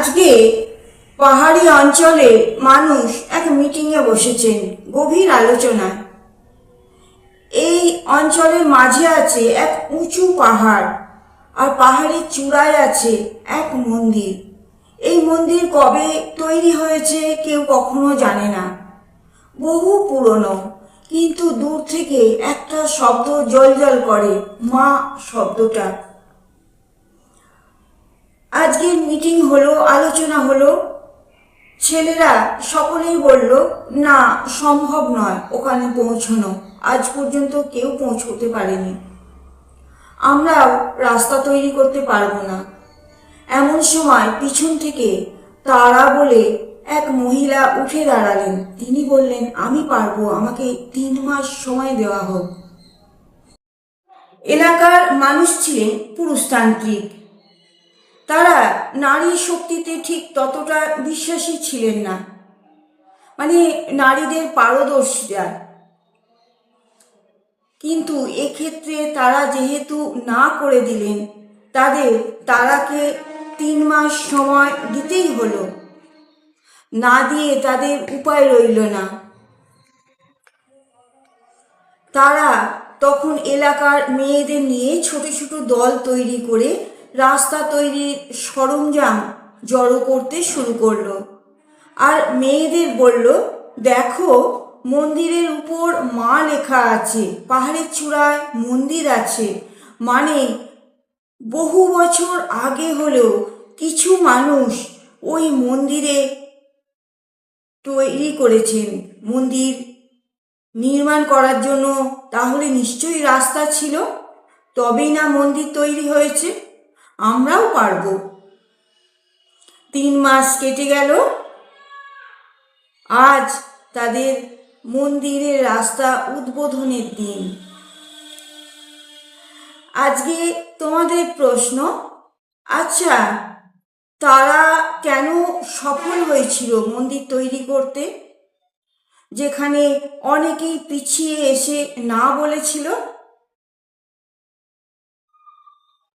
আজকে পাহাড়ি অঞ্চলে মানুষ এক মিটিংয়ে বসেছেন গভীর আলোচনায়। এই অঞ্চলের মাঝে আছে এক উঁচু পাহাড়, আর পাহাড়ের চূড়ায় আছে এক মন্দির। এই মন্দির কবে তৈরি হয়েছে কেউ কখনো জানে না, বহু পুরনো। কিন্তু দূর থেকে একটা শব্দ জ্বলজ্বল করে, মা শব্দটা। আজকের মিটিং হলো, আলোচনা হলো। ছেলেরা সকলেই বলল, না, সম্ভব নয় ওখানে পৌঁছানো। আজ পর্যন্ত কেউ পৌঁছতে পারেনি, আমরাও রাস্তা তৈরি করতে পারবো না। এমন সময় পিছন থেকে তারা বলে এক মহিলা উঠে দাঁড়ালেন। তিনি বললেন, আমি পারবো, আমাকে 3 মাস সময় দেওয়া হোক। এলাকার মানুষ ছিলেন পুরুষতান্ত্রিক, তারা নারী শক্তিতে ঠিক ততটা বিশ্বাসী ছিলেন না, মানে নারীদের পারদর্শিতা। কিন্তু এক্ষেত্রে তারা যেহেতু না করে দিলেন, তারাকে 3 মাস সময় দিতেই হলো। না দিয়ে তাদের উপায় রইল না। তারা তখন এলাকার মেয়েদের নিয়ে ছোট ছোট দল তৈরি করে রাস্তা তৈরির সরঞ্জাম জড়ো করতে শুরু করলো। আর মেয়েদের বলল, দেখো, মন্দিরের উপর মা লেখা আছে, পাহাড়ের চূড়ায় মন্দির আছে, মানে বহু বছর আগে হলেও কিছু মানুষ ওই মন্দিরে তৈরি করেছেন। মন্দির নির্মাণ করার জন্য তাহলে নিশ্চয়ই রাস্তা ছিল, তবেই না মন্দির তৈরি হয়েছে। আমরাও পারবো। 3 মাস কেটে গেল। আজ তাদের মন্দিরের রাস্তা উদ্বোধনের দিন। আজকে তোমাদের প্রশ্ন, আচ্ছা, তারা কেন সফল হয়েছিল মন্দির তৈরি করতে, যেখানে অনেকেই পিছিয়ে এসে না বলেছিল?